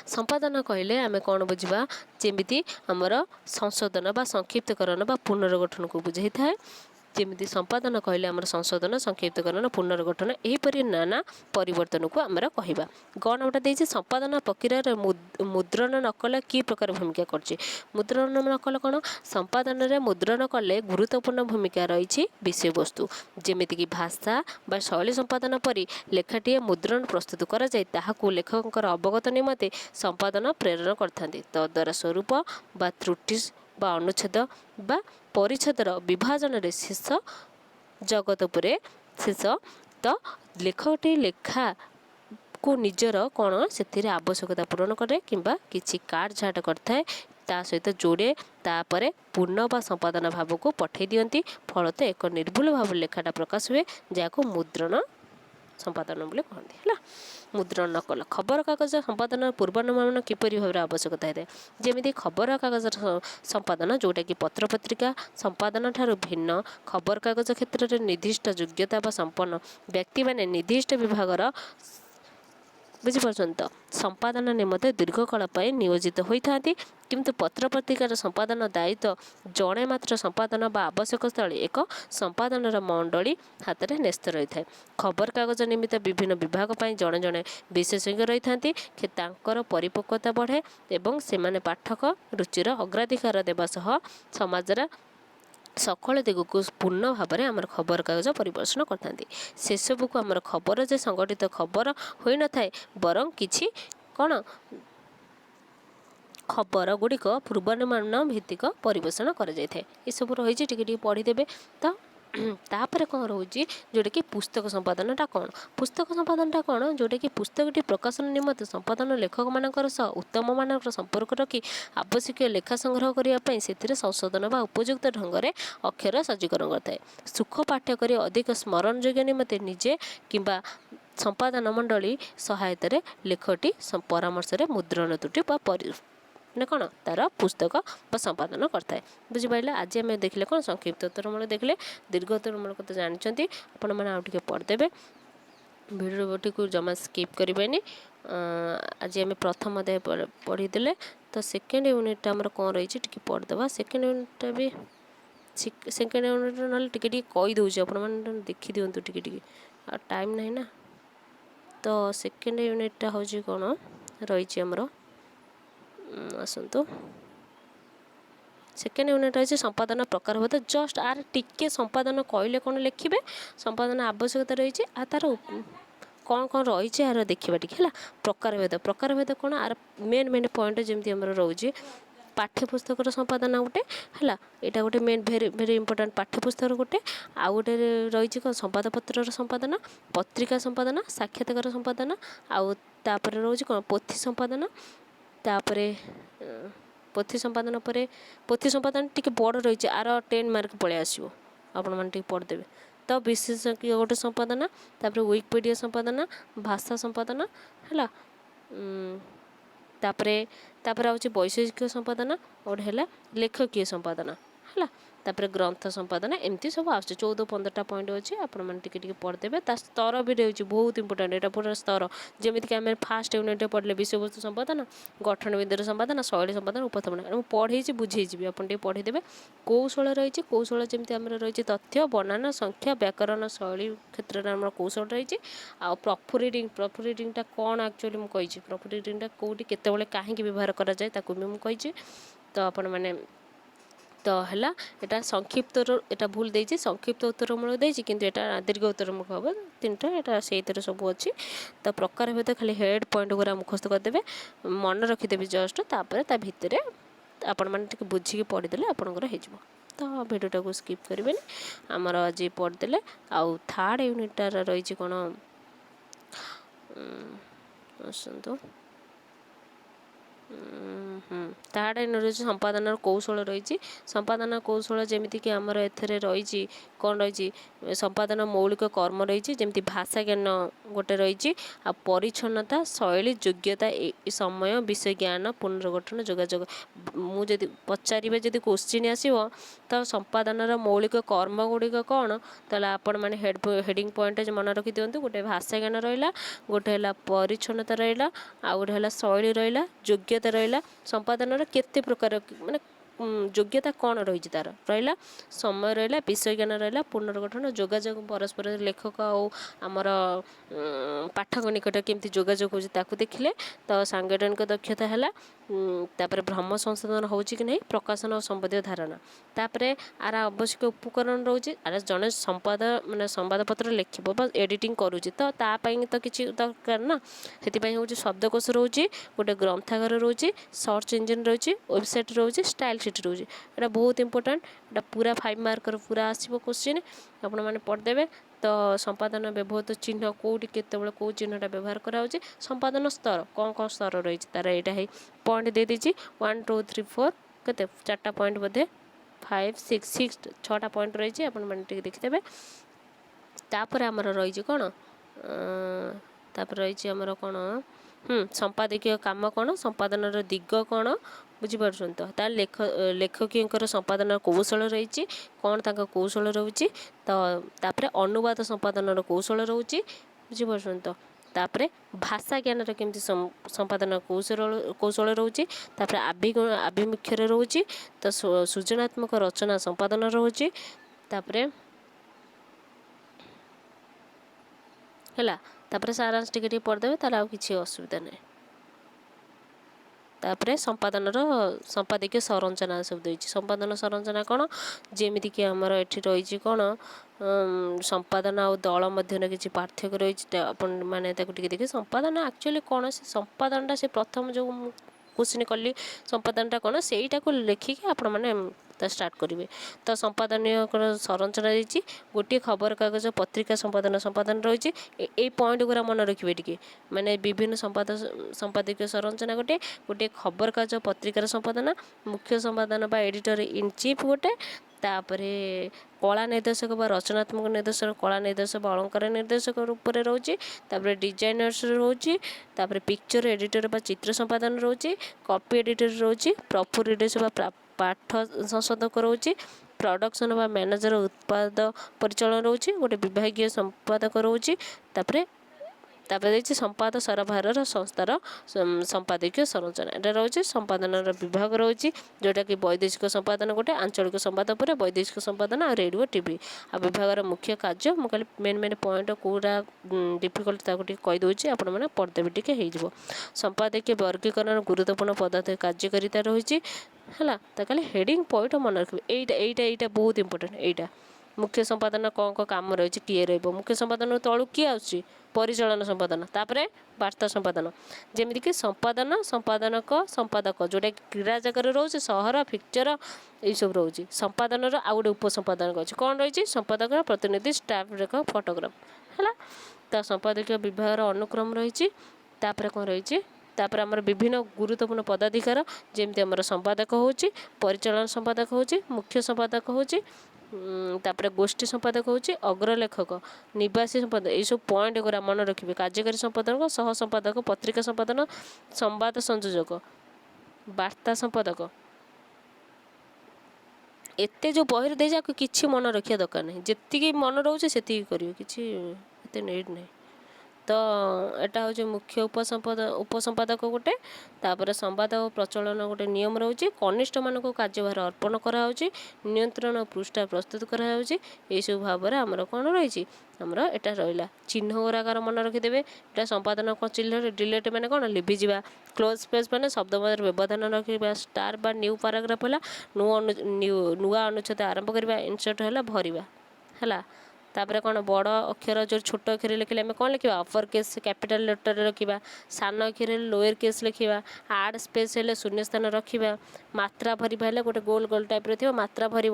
संपादन कहले आम कौन बुझा जमीती आमर संशोधन बा संक्षिप्तकरण बा पुनर्गठन को बुझाई था। जमी संपादन कहले आमर संशोधन संक्षिप्तकरण पुनर्गठन यहीपरि नाना परिवर्तन को आमर कहवा गण गोटा देती संपादन प्रक्रिया मुद्रण नकल कि प्रकार भूमिका कर मुद्रण नकल कौन संपादन में मुद्रण कले गुरुत्वपूर्ण भूमिका रही विषय वस्तु जमीक भाषा बा शैली संपादन परी लेखाटी मुद्रण प्रस्तुत कराए ताकू लेखक अवगत निमते संपादन प्रेरण करते। तद्वारा स्वरूप बा त्रुटि बा अनुच्छेद बा परिच्छेदर विभाजन रे शेष जगत उपरे शेष तो लेखकटी लेखा को निजर कौन से आवश्यकता पूरण करे किंबा किसी काट झाट करता ता सहित जोड़े तापर पूर्ण बा संपादन भाव को पठे दियंती फलत एक निर्भुल भाव लेखाटा प्रकाश हुए जहाँ मुद्रण संपादन बोले कहते है। मुद्रण नकल खबर कागज संपादन पूर्वानुमान किपरि भाव आवश्यकता है जमी खबर कागज संपादन जोटा कि पत्र पत्रिका संपादन ठारू भिन्न खबर कागज क्षेत्र में निर्दिष्ट योग्यता व संपन्न व्यक्ति माने निर्दिष्ट विभागर बुझीपार तो संपादन निमते दीर्घकाल नियोजित होता किंतु पत्र पत्रिकार संपादन दायित्व जड़े मात्र संपादन बा आवश्यक स्थले एक संपादन मंडली हाथ में न्यस्त रही है। खबर कागज निमित्त विभिन्न विभाग पर जड़े जड़े विशेषज्ञ रही था परिपक्वता बढ़े एवं से पाठक रुचिर अग्राधिकार देवा सह समाजर सकल दिग को पूर्ण भाव में आम खबर कागज परिदर्शन करते से सब को आम खबर जे संगठित खबर हो न था बरं किसी कौन खबर गुड़िक पूर्वानुमान भित्तिक परिवेषण करसबू रही पढ़ीदे तो तापर कौन रोचे जोटा कि पुस्तक संपादनटा कौन पुस्तक संपादनटा कौन जोटा कि पुस्तकटी प्रकाशन निमंते संपादन लेखक मानकर उत्तम मानकर संपर्क रखी आवश्यक लेखा संग्रह करने से संशोधन व उपयुक्त ढंग से अक्षर सज्जीकरण करता है। सुख पाठ्य कर अधिक स्मरण योग्य निमंते निजे किंबा संपादन मंडली सहायता लेखटी परामर्श मुद्रण त्रुटि ने कौन तार पुस्तक संपादन करता है बुझिपारे। आज आम देखले कौन संक्षिप्त उत्तरमूलक देखले दीर्घ उत्तरमूलक तो जानते आपण मैंने आउ पढ़ीदेवे भिडियोटी को जमा स्किप करें। आज आम प्रथम अध्याय पढ़ीदे तो सेकेंड यूनिट आमर कौन रही पढ़ीदे सेकेंड यूनिट भी सेकेंड यूनिट ना टी कहीदे आपने देखी दिंतु टी टाइम ना ना तो सेकेंड यूनिटा हूँ कौन रही आमर आसतु सेकेंड यूनिट रही संपादन प्रकार भेद जस्ट आर टिके संपादन कहले कौन लिखे संपादन आवश्यकता रही आ तार कौन कौन रही यार देखा टे प्रकार भेद कौन आर मेन मेन पॉइंट जमी आम रोचे पाठ्यपुस्तक संपादन गोटे है यहाँ गोटे मेन भेरी भेरी इंपोर्टाट पाठ्यपुस्तक गोटे आउ गोटे रही कौन संवादपत्र संपादन पत्रिका संपादन साक्षात्कार संपादन आउ तापर रोचे कौन पोथी संपादन तापरे पोथी संपादन पर पोथी संपादन टी बड़ रही आर 10 मार्क पलि आसो आपण मैंने पढ़ीदेवे तो विशेषज्ञ गोटे संपादन तापर विकिपीडिया संपादन भाषा संपादन है तापर तापर आउची वैषयिक संपादन और है लेखकीय संपादन ହେଲା। ତାପରେ ଗ୍ରନ୍ଥ ସମ୍ପାଦନା ଏମିତି ସବୁ ଆସୁଛି 14-15ଟା ପଏଣ୍ଟ ଅଛି ଆପଣ ମାନେ ଟିକେ ପଢ଼ିଦେବେ। ତା ସ୍ତର ବି ରହିଛି ବହୁତ ଇମ୍ପୋର୍ଟାଣ୍ଟ, ଏଇଟା ପୁରା ସ୍ତର। ଯେମିତିକି ଆମେ ଫାଷ୍ଟ ୟୁନିଟ୍ରେ ପଢ଼ିଲେ ବିଷୟବସ୍ତୁ ସମ୍ପାଦନ, ଗଠନ ବିନ୍ୟାସ ସମ୍ପାଦନ, ଶୈଳୀ ସମ୍ପାଦନ, ଉପସ୍ଥାପନ। ମୁଁ ପଢ଼େଇଛି ବୁଝେଇଯିବି, ଆପଣ ଟିକେ ପଢ଼ିଦେବେ। କୌଶଳ ରହିଛି, କୌଶଳ ଯେମିତି ଆମର ରହିଛି ତଥ୍ୟ, ବର୍ଣ୍ଣନା, ସଂଖ୍ୟା, ବ୍ୟାକରଣ, ଶୈଳୀ କ୍ଷେତ୍ରରେ ଆମର କୌଶଳ ରହିଛି। ଆଉ ପ୍ରଫୁରିଡ଼ିଂଟା କ'ଣ ଆକ୍ଚୁଆଲି ମୁଁ କହିଛି, ପ୍ରଫୁରିଡ଼ିଂଟା କେଉଁଠି କେତେବେଳେ କାହିଁକି ବ୍ୟବହାର କରାଯାଏ ତାକୁ ବି ମୁଁ କହିଛି। ତ ଆପଣମାନେ ତ ହେଲା ଏଟା ସଂକ୍ଷିପ୍ତର, ଏଟା ଭୁଲ ଦେଇଛି, ସଂକ୍ଷିପ୍ତ ଉତ୍ତରମୂଳକ ଦେଇଛି କିନ୍ତୁ ଏଟା ଦୀର୍ଘ ଉତ୍ତରମୂଳକ ହେବ 3ଟା, ଏଟା ସେଇଥିରେ ସବୁ ଅଛି। ତ ପ୍ରକାର ଭେଦ ଖାଲି ହେଡ଼୍ ପଏଣ୍ଟ ଗୁରା ମୁଖସ୍ଥ କରିଦେବେ, ମନେ ରଖିଦେବେ ଜଷ୍ଟ। ତାପରେ ତା ଭିତରେ ଆପଣମାନେ ଟିକେ ବୁଝିକି ପଢ଼ିଦେଲେ ଆପଣଙ୍କର ହେଇଯିବ। ତ ଭିଡ଼ିଓଟାକୁ ସ୍କିପ୍ କରିବେନି, ଆମର ଆଜି ପଢ଼ିଦେଲେ। ଆଉ ଥାର୍ଡ଼ ୟୁନିଟ୍ଟାର ରହିଛି କ'ଣ ଆସନ୍ତୁ, ଥାର୍ଡ଼ ୟୁନିଟ୍ ରହିଛି ସମ୍ପାଦନାର କୌଶଳ ରହିଛି। ସମ୍ପାଦନା କୌଶଳ ଯେମିତିକି ଆମର ଏଥିରେ ରହିଛି କ'ଣ ରହିଛି, ସମ୍ପାଦନ ମୌଳିକ କର୍ମ ରହିଛି, ଯେମିତି ଭାଷା ଜ୍ଞାନ ଗୋଟେ ରହିଛି, ଆଉ ପରିଚ୍ଛନ୍ନତା, ଶୈଳୀ, ଯୋଗ୍ୟତା, ସମୟ, ବିଷୟ ଜ୍ଞାନ, ପୁନର୍ଗଠନ, ଯୋଗାଯୋଗ। ମୁଁ ଯଦି ପଚାରିବେ, ଯଦି କୋଶ୍ଚିନ୍ ଆସିବ ତ ସମ୍ପାଦନାର ମୌଳିକ କର୍ମ ଗୁଡ଼ିକ କ'ଣ, ତାହେଲେ ଆପଣମାନେ ହେଡ଼ିଂ ପଏଣ୍ଟ ମନେ ରଖିଦିଅନ୍ତୁ। ଗୋଟେ ଭାଷା ଜ୍ଞାନ ରହିଲା, ଗୋଟେ ହେଲା ପରିଚ୍ଛନ୍ନତା ରହିଲା, ଆଉ ଗୋଟେ ହେଲା ଶୈଳୀ ରହିଲା, ଯୋଗ୍ୟତା ରହିଲା। ସମ୍ପାଦନାର କେତେ ପ୍ରକାର ମାନେ ଯୋଗ୍ୟତା କ'ଣ ରହିଛି ତାର ରହିଲା, ସମୟ ରହିଲା, ବିଷୟ ଜ୍ଞାନ ରହିଲା, ପୁନର୍ଗଠନ, ଯୋଗାଯୋଗ, ପରସ୍ପର ଲେଖକ ଆଉ ଆମର ପାଠକ ନିକଟ କେମିତି ଯୋଗାଯୋଗ ହେଉଛି ତାକୁ ଦେଖିଲେ। ତ ସାଂଗଠନିକ ଦକ୍ଷତା ହେଲା, ତାପରେ ଭ୍ରମ ସଂଶୋଧନ ହେଉଛି କି ନାହିଁ, ପ୍ରକାଶନ ସମ୍ବନ୍ଧୀୟ ଧାରଣା। ତାପରେ ଆର ଆବଶ୍ୟକ ଉପକରଣ ରହୁଛି, ଆର ଜଣେ ସମ୍ବାଦପତ୍ର ଲେଖିବ ବା ଏଡ଼ିଟିଂ କରୁଛି ତ ତା ପାଇଁ ତ କିଛି ଦରକାର ନା, ସେଥିପାଇଁ ହେଉଛି ଶବ୍ଦକୋଷ ରହୁଛି, ଗୋଟେ ଗ୍ରନ୍ଥାଗାର ରହୁଛି, ସର୍ଚ୍ଚ ଇଞ୍ଜିନ୍ ରହିଛି, ୱେବସାଇଟ୍ ରହୁଛି, ଷ୍ଟାଇଲ୍ ସିଟ୍ ରହୁଛି। ଏଇଟା ବହୁତ ଇମ୍ପୋର୍ଟାଣ୍ଟ, ଏଇଟା ପୁରା 5 ମାର୍କର ପୁରା ଆସିବ କୋଶ୍ଚିନ୍, ଆପଣମାନେ ପଢ଼ିଦେବେ। ତ ସମ୍ପାଦନ ବ୍ୟବହୃତ ଚିହ୍ନ କେଉଁଠି କେତେବେଳେ କେଉଁ ଚିହ୍ନଟା ବ୍ୟବହାର କରାହେଉଛି। ସମ୍ପାଦନ ସ୍ତର କ'ଣ ସ୍ତର ରହିଛି ତାର ଏଇଟା ହେଇ ପଏଣ୍ଟ ଦେଇଦେଇଛି 1 2 3 4 କେତେ 4ଟା ପଏଣ୍ଟ ବୋଧେ 5 6 6ଟା ପଏଣ୍ଟ ରହିଛି, ଆପଣମାନେ ଟିକେ ଦେଖିଦେବେ। ତାପରେ ଆମର ରହିଛି କ'ଣ, ତାପରେ ରହିଛି ଆମର କ'ଣ, ସମ୍ପାଦକୀୟ କାମ କ'ଣ, ସମ୍ପାଦନର ଦିଗ କ'ଣ, ବୁଝିପାରୁଛନ୍ତି ତ। ତା ଲେଖକୀୟଙ୍କର ସମ୍ପାଦନର କୌଶଳ ରହିଛି, କ'ଣ ତାଙ୍କ କୌଶଳ ରହୁଛି। ତ ତାପରେ ଅନୁବାଦ ସମ୍ପାଦନର କୌଶଳ ରହୁଛି, ବୁଝିପାରୁଛନ୍ତି ତ। ତାପରେ ଭାଷା ଜ୍ଞାନର କେମିତି ସମ୍ପାଦନ କୌଶଳ ରହୁଛି। ତାପରେ ଆଭିମୁଖ୍ୟରେ ରହୁଛି, ତ ସୃଜନାତ୍ମକ ରଚନା ସମ୍ପାଦନ ରହୁଛି। ତାପରେ ହେଲା, ତାପରେ ସାରାଂଶ ଟିକେ ପଢ଼ିଦେବେ, ତାହେଲେ ଆଉ କିଛି ଅସୁବିଧା ନାହିଁ। ତାପରେ ସମ୍ପାଦକୀୟ ସଂରଚନା ସବୁ ଦେଇଛି। ସମ୍ପାଦନ ସଂରଚନା କ'ଣ, ଯେମିତିକି ଆମର ଏଠି ରହିଛି କ'ଣ, ସମ୍ପାଦନ ଆଉ ଦଳ ମଧ୍ୟରେ କିଛି ପାର୍ଥକ୍ୟ ରହିଛି, ଆପଣ ମାନେ ତାକୁ ଟିକେ ଦେଖିବେ। ସମ୍ପାଦନ ଆକ୍ଚୁଆଲି କ'ଣ, ସେ ସମ୍ପାଦନଟା ସେ ପ୍ରଥମ ଯେଉଁ କୋଶ୍ଚିନ୍ କଲି ସମ୍ପାଦନଟା କ'ଣ ସେଇଟାକୁ ଲେଖିକି ଆପଣମାନେ ଷ୍ଟାର୍ଟ କରିବେ। ତ ସମ୍ପାଦନୀୟଙ୍କର ସଂରଚନା ଦେଇଛି, ଗୋଟିଏ ଖବରକାଗଜ ପତ୍ରିକା ସମ୍ପାଦନ ରହିଛି। ଏଇ ପଏଣ୍ଟ ଗୁରା ମନେ ରଖିବେ ଟିକେ, ମାନେ ବିଭିନ୍ନ ସମ୍ପାଦକୀୟ ସଂରଚନା ଗୋଟିଏ ଖବରକାଗଜ ପତ୍ରିକାର ସମ୍ପାଦନା, ମୁଖ୍ୟ ସମ୍ପାଦନ ବା ଏଡ଼ିଟର ଇନ୍ ଚିଫ୍ ଗୋଟେ, ତାପରେ କଳା ନିର୍ଦ୍ଦେଶକ ବା ରଚନାତ୍ମକ ନିର୍ଦ୍ଦେଶକ, କଳା ନିର୍ଦ୍ଦେଶକ ବା ଅଳଙ୍କାର ନିର୍ଦ୍ଦେଶକ ରୂପରେ ରହୁଛି। ତାପରେ ଡିଜାଇନର୍ସ ରହୁଛି, ତାପରେ ପିକ୍ଚର ଏଡ଼ିଟର ବା ଚିତ୍ର ସମ୍ପାଦନ ରହୁଛି, କପି ଏଡ଼ିଟର ରହୁଛି, ପ୍ରଫୁରିଡର୍ସ ବା ପାଠ ସଂଶୋଧକ ରହୁଛି, ପ୍ରଡକ୍ସନ୍ ବା ମ୍ୟାନେଜର ଉତ୍ପାଦ ପରିଚାଳନା ରହୁଛି, ଗୋଟେ ବିଭାଗୀୟ ସମ୍ପାଦକ ରହୁଛି। ତାପରେ ଦେଇଛି ସମ୍ପାଦ ସରବରାହର ସଂସ୍ଥାର ସମ୍ପାଦକୀୟ ସଂରଚନା, ଏଇଟା ରହୁଛି। ସମ୍ପାଦନର ବିଭାଗ ରହୁଛି, ଯେଉଁଟାକି ବୈଦେଶିକ ସମ୍ପାଦନ ଗୋଟେ, ଆଞ୍ଚଳିକ ସମ୍ପାଦ ଉପରେ ବୈଦେଶିକ ସମ୍ପାଦନ ଆଉ ରେଡ଼ିଓ ଟିଭି। ଆଉ ବିଭାଗର ମୁଖ୍ୟ କାର୍ଯ୍ୟ, ମୁଁ ଖାଲି ମେନ୍ ପଏଣ୍ଟ କେଉଁଟା ଡିଫିକଲ୍ଟ ତାକୁ ଟିକେ କହିଦେଉଛି, ଆପଣମାନେ ପଢ଼ିଦେବେ ଟିକେ ହେଇଯିବ। ସମ୍ପାଦକୀୟ ବର୍ଗୀକରଣ ଗୁରୁତ୍ୱପୂର୍ଣ୍ଣ ପଦାର୍ଥ କାର୍ଯ୍ୟକାରିତା ରହିଛି, ହେଲା। ତ ଖାଲି ହେଡ଼ିଂ ପଏଣ୍ଟ ମନେ ରଖିବେ। ଏଇଟା ବହୁତ ଇମ୍ପୋର୍ଟାଣ୍ଟ। ଏଇଟା ମୁଖ୍ୟ ସମ୍ପାଦନ କ'ଣ କାମ ରହିଛି, କିଏ ରହିବ ମୁଖ୍ୟ ସମ୍ପାଦନ ତଳୁ, କିଏ ଆସୁଛି, ପରିଚାଳନା ସମ୍ପାଦନ। ତାପରେ ବାର୍ତ୍ତା ସମ୍ପାଦନ, ଯେମିତିକି ସମ୍ପାଦକ ଯେଉଁଟା କ୍ରୀଡ଼ା ଜାଗାରେ ରହୁଛି, ସହର ପିକ୍ଚର ଏଇସବୁ ରହୁଛି। ସମ୍ପାଦନର ଆଉ ଗୋଟେ ଉପସମ୍ପାଦକ ଅଛି, କ'ଣ ରହିଛି, ସମ୍ପାଦକର ପ୍ରତିନିଧି ଷ୍ଟାଫ୍ ରେଖ ଫଟୋଗ୍ରାଫ, ହେଲା। ତ ସମ୍ପାଦକୀୟ ବିଭାଗର ଅନୁକ୍ରମ ରହିଛି। ତାପରେ କ'ଣ ରହିଛି, ତାପରେ ଆମର ବିଭିନ୍ନ ଗୁରୁତ୍ୱପୂର୍ଣ୍ଣ ପଦାଧିକାର, ଯେମିତି ଆମର ସମ୍ପାଦକ ହେଉଛି, ପରିଚାଳନା ସମ୍ପାଦକ ହେଉଛି, ମୁଖ୍ୟ ସମ୍ପାଦକ ହେଉଛି, ତାପରେ ଗୋଷ୍ଠୀ ସମ୍ପାଦକ ହେଉଛି, ଅଗ୍ରଲେଖକ, ନିବାସୀ ସମ୍ପାଦକ, ଏଇସବୁ ପଏଣ୍ଟ ଗୁରା ମନେ ରଖିବେ। କାର୍ଯ୍ୟକାରୀ ସମ୍ପାଦକ, ସହ ସମ୍ପାଦକ, ପତ୍ରିକା ସମ୍ପାଦନ, ସମ୍ବାଦ ସଂଯୋଜକ, ବାର୍ତ୍ତା ସମ୍ପାଦକ, एते जो बहिर दे जाको किछि मन रखिया दरकार नहीं जेतिकी मन रोचे सेतिकी करियो किछि एते नीड नहीं तो एटा हूँ मुख्य उपसंपादक गोटे तापर संवाद और प्रचलन गोटे नियम रोचे कनिष्ठ मानक कार्यभार अर्पण कराऊँच नियंत्रण पृष्ठा प्रस्तुत कराऊँच यू भाव में आमर कौन रही आमर एटा रहा चिन्ह गुराकार मन रखिदेवे एटा संपादन चिन्ह डिलेट मैंने कौन लिभिजा क्लोज स्पेस मैंने शब्द मध्य व्यवधान रखा स्टार बा न्यू पाराग्राफ है नुआ अनुच्छेद आरंभ करवा इनसर्ट है भरवा है तापर कौन बड़ अक्षर जो छोट अक्षर लिखिले आम कौन लिखा अपर केस कैपिटाल लेटर रखा सान अक्षर लोअर केस लिखा आड स्पेस है शून्य स्थान रखा मात्रा भरवा है गोटे गोल गोल टाइप थी मात्रा भर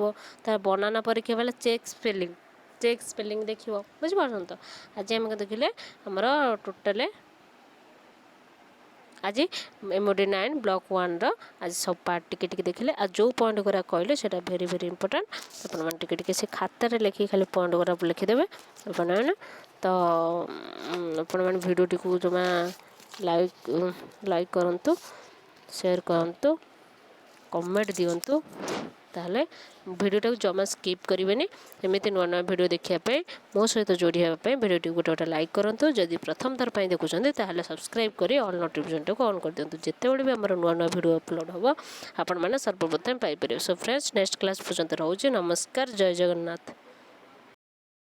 तार बनाना परीक्षा वाला चेक स्पेलिंग देख बुझिपार तो आज आम देखिले आमर टोटाल आज MOD 9 ब्लॉक 1 आज सब पार्ट टिके देखिले आज जो पॉइंट गुरा कहले सेटा वेरी वेरी इंपोर्टेंट अपन मन टिके से खातार लिखि खाली पॉइंट गुरा लिखिदेवे अपन तो अपन मन वीडियो को जमा लाइक करंतु शेयर करंतु कमेंट दियंतु ताहले वीडियो जमा स्किप करेंगे एमती नुआ नुआ वीडियो देखापी मो सहित जोड़ी होगापी वीडियो गोटे गोटे लाइक करूँ जदि प्रथम थर पर देखुं ताहले सब्सक्राइब कर ऑल नोटिफिकेशन को ऑन कर दिंतु जितेबाला भी आम नुआ नुआ वीडियो अपलोड हम आपण मैंने सर्वप्रथम Piper so friends next class पर्यंत रोचे नमस्कार जय जगन्नाथ।